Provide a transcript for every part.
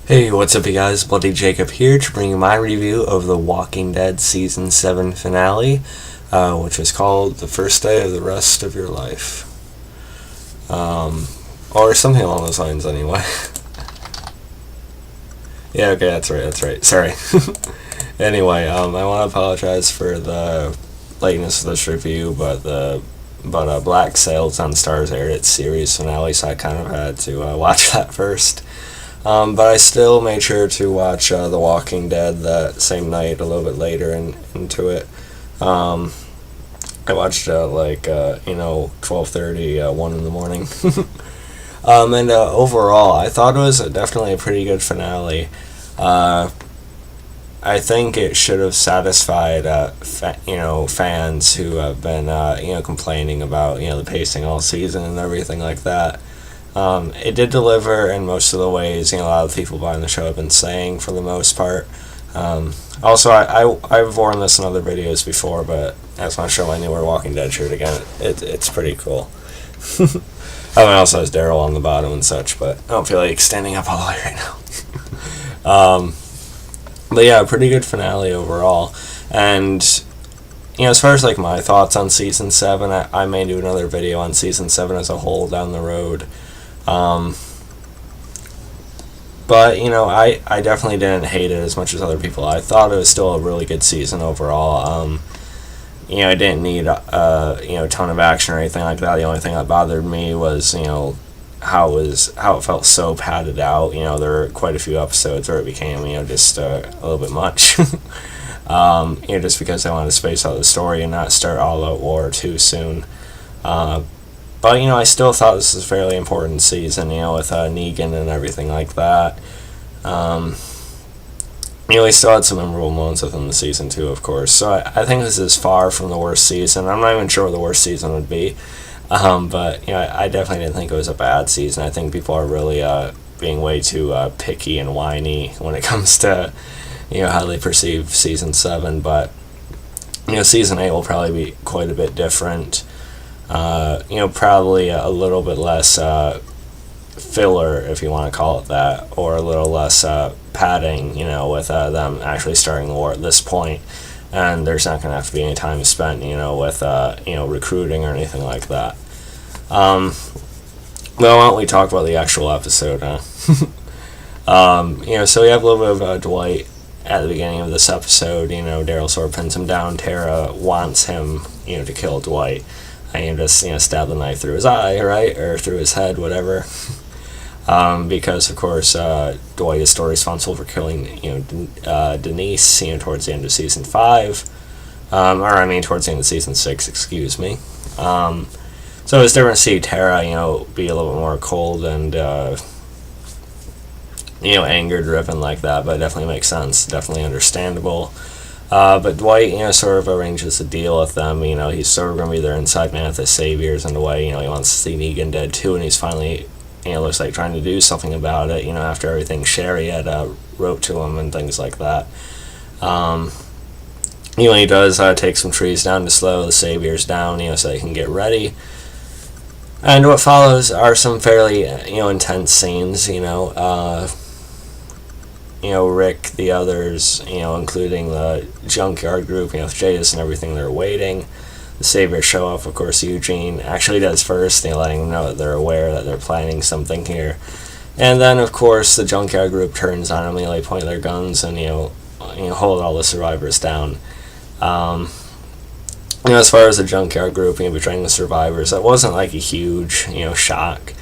Hey, what's up you guys? Bloody Jacob here to bring you my review of The Walking Dead Season 7 finale, which is called The First Day of the Rest of Your Life. Or something along those lines anyway. Yeah, okay, that's right, sorry. Anyway, I want to apologize for the lateness of this review, but Black Sails on Stars aired its series finale, so I kind of had to watch that first. But I still made sure to watch The Walking Dead that same night, a little bit later into it. I watched 12:30, 1 in the morning. And overall, I thought it was definitely a pretty good finale. I think it should have satisfied fans who have been complaining about the pacing all season and everything like that. It did deliver in most of the ways a lot of the people buying the show have been saying for the most part. Also, I've worn this in other videos before, but I just want to show my newer Walking Dead shirt again. It's pretty cool. I mean, it also has Daryl on the bottom and such, but I don't feel like standing up all the way right now. But yeah, pretty good finale overall. And as far as my thoughts on Season 7, I may do another video on Season 7 as a whole down the road. But I definitely didn't hate it as much as other people. I thought it was still a really good season overall. I didn't need a ton of action or anything like that. The only thing that bothered me was how it felt so padded out. There were quite a few episodes where it became just a little bit much. Just because I wanted to space out the story and not start all out war too soon. But I still thought this was a fairly important season, with Negan and everything like that. We still had some memorable moments within the season too, of course. So I think this is far from the worst season. I'm not even sure what the worst season would be. But I definitely didn't think it was a bad season. I think people are really being way too picky and whiny when it comes to how they perceive Season 7. But Season 8 will probably be quite a bit different. Probably a little bit less filler, if you want to call it that, or a little less padding, with them actually starting the war at this point. And there's not going to have to be any time spent, with recruiting or anything like that. Well, why don't we talk about the actual episode, huh? So we have a little bit of Dwight at the beginning of this episode. Daryl sort of pins him down. Tara wants him, to kill Dwight. And just, stab the knife through his eye, right? Or through his head, whatever. Because, of course, Dwight is still responsible for killing, Denise, towards the end of Season 5. Towards the end of Season 6, excuse me. So it's different to see Tara, be a little bit more cold and, anger-driven like that, but it definitely makes sense. Definitely understandable. But Dwight, sort of arranges a deal with them. He's sort of going to be their inside man with the Saviors in a way. He wants to see Negan dead too, and he's finally, looks like trying to do something about it, after everything Sherry had wrote to him and things like that. He does take some trees down to slow the Saviors down, so they can get ready. And what follows are some fairly, intense scenes, Rick, the others, including the junkyard group, with Jadis and everything, they're waiting. The Saviors show up, of course. Eugene actually does first, letting them know that they're aware that they're planning something here. And then, of course, the junkyard group turns on them, they point their guns and, hold all the survivors down. As far as the junkyard group, betraying the survivors, that wasn't like a huge, shock.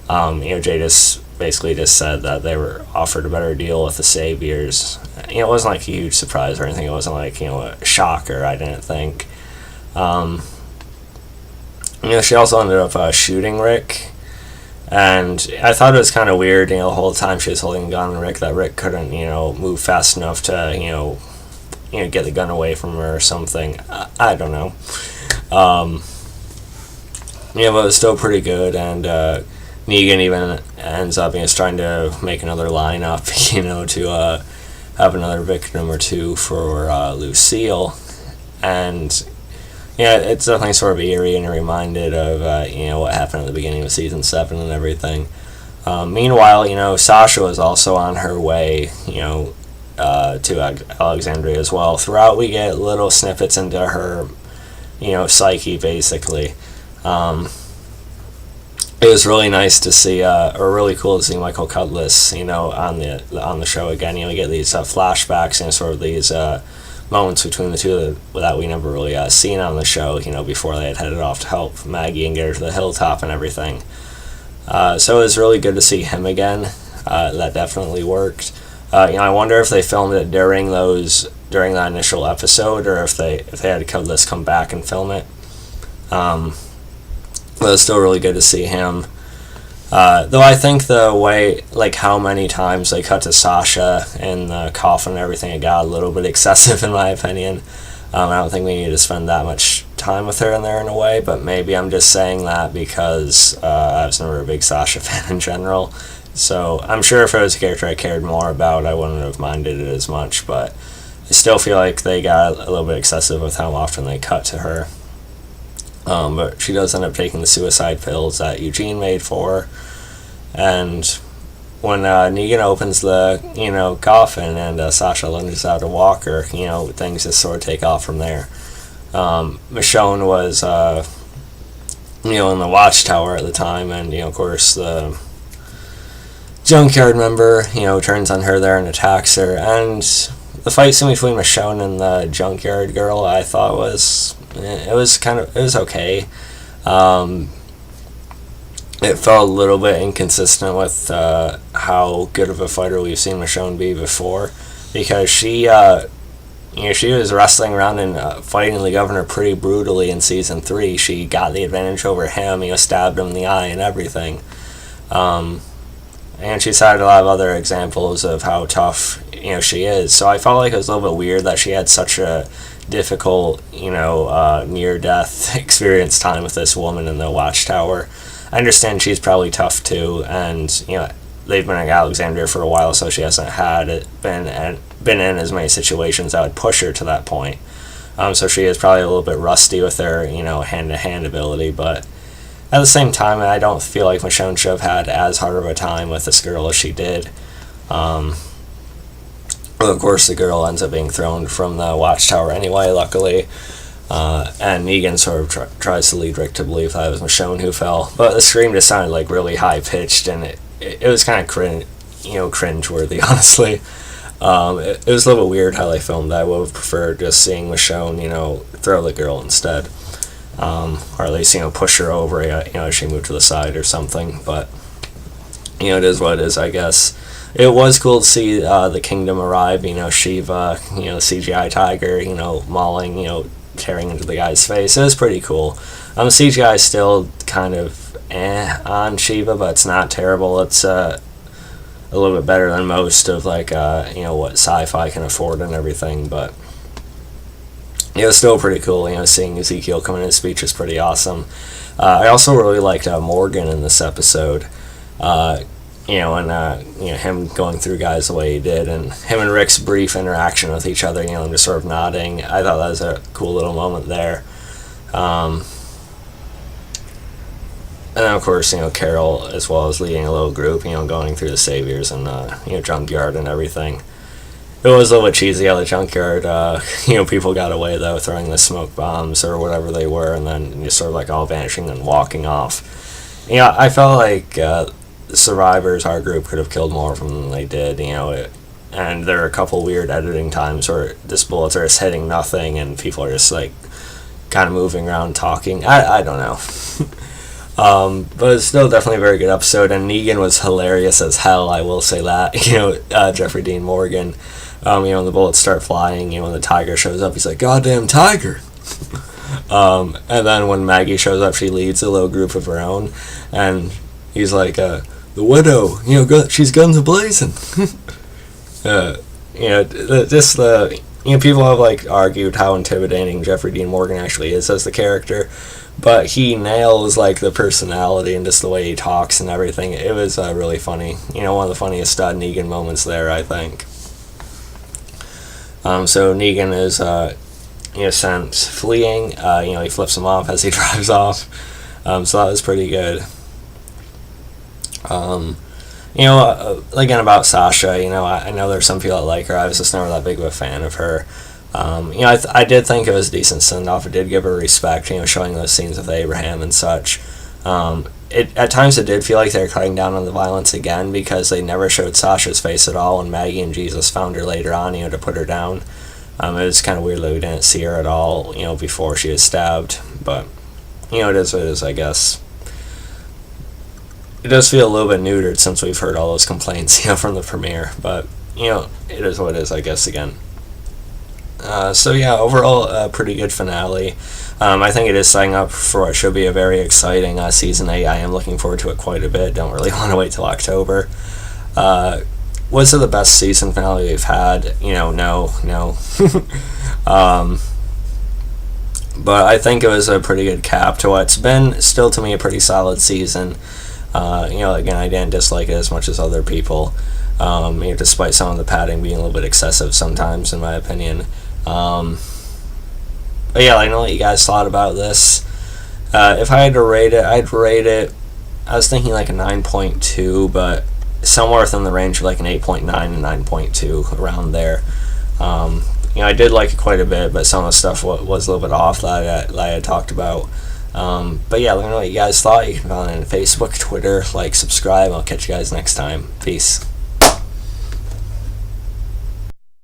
Jadis basically just said that they were offered a better deal with the Saviors. It wasn't like a huge surprise or anything. It wasn't like, a shocker, I didn't think. She also ended up shooting Rick. And I thought it was kind of weird, the whole time she was holding a gun on Rick, that Rick couldn't, move fast enough to, get the gun away from her or something. I don't know. But it was still pretty good, and Negan even ends up trying to make another lineup, to have another victim or two for Lucille. And it's definitely sort of eerie and reminded of what happened at the beginning of Season 7 and everything. Meanwhile, Sasha was also on her way, to Alexandria as well. Throughout, we get little snippets into her, psyche, basically. It was really nice to see, or really cool to see Michael Cudlitz, on the show again. You get these flashbacks and sort of these moments between the two that we never really seen on the show, before they had headed off to help Maggie and get her to the hilltop and everything. So it was really good to see him again. That definitely worked. I wonder if they filmed it during that initial episode, or if they had Cudlitz come back and film it. But it's still really good to see him. Though I think the way, how many times they cut to Sasha in the coffin and everything, it got a little bit excessive in my opinion. I don't think we need to spend that much time with her in there in a way, but maybe I'm just saying that because I was never a big Sasha fan in general. So I'm sure if it was a character I cared more about, I wouldn't have minded it as much, but I still feel like they got a little bit excessive with how often they cut to her. But she does end up taking the suicide pills that Eugene made for her. And when Negan opens the, coffin and Sasha lunges out to walk her, things just sort of take off from there. Michonne was, in the watchtower at the time, and, of course, the junkyard member, turns on her there and attacks her. And the fight scene between Michonne and the junkyard girl, I thought it was okay. It felt a little bit inconsistent with how good of a fighter we've seen Michonne be before, because she was wrestling around and fighting the governor pretty brutally in season 3. She got the advantage over him, stabbed him in the eye and everything. And she's had a lot of other examples of how tough, she is. So I felt like it was a little bit weird that she had such a difficult, near-death experience time with this woman in the watchtower. I understand she's probably tough too, and, they've been at Alexandria for a while, so she hasn't been in as many situations that would push her to that point. So she is probably a little bit rusty with her, hand-to-hand ability, but at the same time, I don't feel like Michonne should have had as hard of a time with this girl as she did. Of course, the girl ends up being thrown from the watchtower anyway, luckily. And Negan sort of tries to lead Rick to believe that it was Michonne who fell. But the scream just sounded really high-pitched, and it was kind of cringe-worthy, honestly. It was a little weird how they filmed that. I would have preferred just seeing Michonne, throw the girl instead. Or at least, push her over, as she moved to the side or something. But, it is what it is, I guess. It was cool to see the kingdom arrive, Shiva, the CGI tiger, mauling, tearing into the guy's face. It was pretty cool. The CGI is still kind of on Shiva, but it's not terrible. It's a little bit better than most of, what sci-fi can afford and everything, but it was still pretty cool, seeing Ezekiel come in his speech is pretty awesome. I also really liked Morgan in this episode. Him going through guys the way he did, and him and Rick's brief interaction with each other, just sort of nodding. I thought that was a cool little moment there. And then, of course, Carol, as well as leading a little group, going through the saviors and, junkyard and everything. It was a little bit cheesy how the junkyard, people got away, though, throwing the smoke bombs or whatever they were, and then just sort of all vanishing and walking off. I felt like survivors, our group, could have killed more of them than they did, and there are a couple weird editing times where just bullets are just hitting nothing and people are just kind of moving around talking. I don't know. But it's still definitely a very good episode, and Negan was hilarious as hell, I will say that. Jeffrey Dean Morgan, when the bullets start flying, when the tiger shows up, he's like, "Goddamn tiger!" And then when Maggie shows up, she leads a little group of her own, and he's like, "The widow, she's guns a-blazing." People have argued how intimidating Jeffrey Dean Morgan actually is as the character, but he nails the personality and just the way he talks and everything. It was really funny. One of the funniest Negan moments there, I think. So Negan is sent fleeing. He flips him off as he drives off. So that was pretty good. Again, about Sasha, I know there's some people that like her. I was just never that big of a fan of her. I did think it was a decent send-off. It did give her respect, showing those scenes with Abraham and such. At times it did feel like they were cutting down on the violence again, because they never showed Sasha's face at all, and Maggie and Jesus found her later on, to put her down. It was kind of weird that we didn't see her at all, before she was stabbed. But, it is what it is, I guess. It does feel a little bit neutered since we've heard all those complaints, from the premiere. But, it is what it is, I guess, again. Overall, a pretty good finale. I think it is setting up for what should be a very exciting Season 8. I am looking forward to it quite a bit. Don't really want to wait till October. Was it the best season finale we've had? No. But I think it was a pretty good cap to what's been, still to me, a pretty solid season. Again, I didn't dislike it as much as other people, despite some of the padding being a little bit excessive sometimes, in my opinion. But yeah, I know what you guys thought about this. If I had to rate it, I'd rate it, I was thinking like a 9.2, but somewhere within the range of like an 8.9 and 9.2, around there. I did like it quite a bit, but some of the stuff was a little bit off that I had talked about. But yeah, let me know what you guys thought. You can find it on Facebook, Twitter, subscribe. I'll catch you guys next time. Peace.